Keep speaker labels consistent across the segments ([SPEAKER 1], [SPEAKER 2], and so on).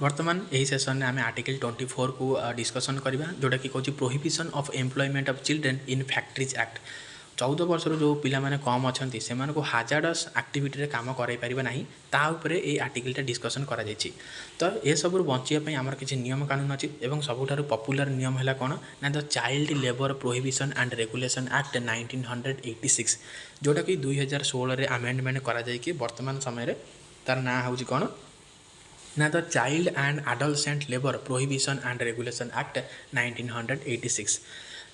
[SPEAKER 1] वर्तमान यही सेसन में आम आर्टिकल 24 को डिस्कसन करवा जोटा कि कहूँ prohibition of employment of children in factories act 14 वर्षर जो पिला माने कम अच्छा से हाजार्डस एक्टिविटी काम कराई पार ना ताऊपर ये आर्टिकलटा डिस्कसन करा तो ये सब बचाई आमर किसी नियम कानून अच्छी और सबुठ पपुलर नियम है कौन ना the child labour prohibition and regulation act 1986 जोटा कि 2016 आमेंडमेंट कर वर्तमान समय तार ना हूँ कौन ना the child and adolescent labour prohibition and regulation act 1986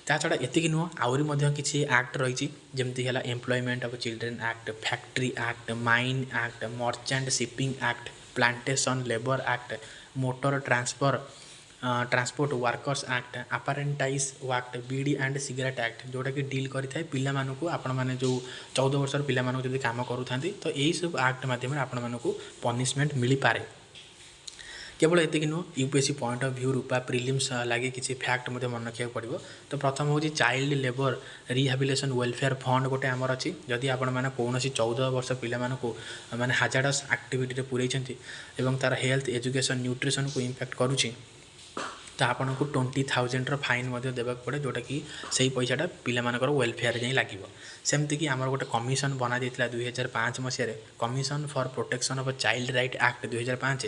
[SPEAKER 1] ता छड़ा एतिक नुह आहरी किसी एक्ट रही जमती है employment of children act factory act mine act merchant shipping act plantation labour act motor transport workers act apprentices act beedi and cigarette act जोटा कि deal करें पिलामानकु आपण माने जो 14 वर्षर पिलामानकु जदि काम करूथांती तो यही सब एक्ट माध्यम आपण मानकु पनिशमेंट मिल पारे केवल एतिक नुह यूपीएससी पॉइंट ऑफ व्यू रूपा प्रिलिम्स लगे किसी फैक्ट मन रखा पड़ो तो प्रथम हूँ child labour rehabilitation welfare fund गोटे आमर अच्छी जदि आपण मैंने कौन 14 वर्ष पिला माने हाजार्डस एक्टिविटी पूरे तार हेल्थ एजुकेशन न्यूट्रिशन को इम्पैक्ट करुच्ची तो आपन को 20,000 फाइन देवाक पड़े जोटा कि सही पैसाटा पिलामानकर वेलफेयर जाई लगे सेमती कि आमर गोटे कमिशन बना जाता 2005 मसीह commission for protection of child right act 2005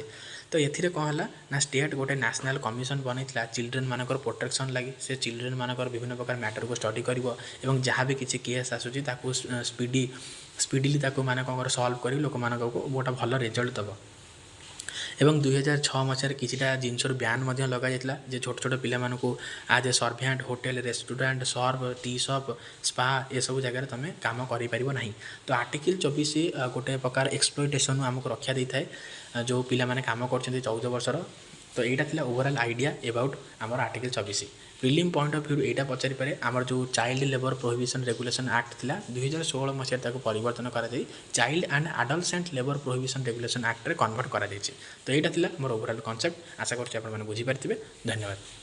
[SPEAKER 1] तो ये कौन है ना स्टेट गोटे नेशनल कमिशन बनईला चिल्ड्रेन मानकर प्रोटेक्शन लगी से चिल्ड्रेन मानकर विभिन्न प्रकार मैटर को स्टडी कर जहाँ भी किसी केस आसूँ स्पीडली माने कौन सल्व कर लोक गोटे भल रिजल्ट दब एवं 2006 मसीह किसीटा जिनसर ब्यान लगा जाता जे छोट छोट पिला आज ए सर्भेंट होटेल रेस्टोरेंट सर्व टी शॉप स्पा ये सब जगह तुम काम करना तो आर्टिकल 24 गोटे प्रकार एक्सप्लॉयटेशन आमको रक्षा देता है जो पिला माने काम कर 14 वर्षर तो यहाँ था ओवरऑल आइडिया अबाउट आमर article 24 prelim point of view यहाँ पचारि पारे आमर जो child labour prohibition regulation act था 2016 मसीह परिवर्तन कर child and adolescent labour prohibition regulation act रे कन्वर्ट कर तो यहाँ था मोर ओवरऑल कॉन्सेप्ट आशा करते बुझीपारे धन्यवाद।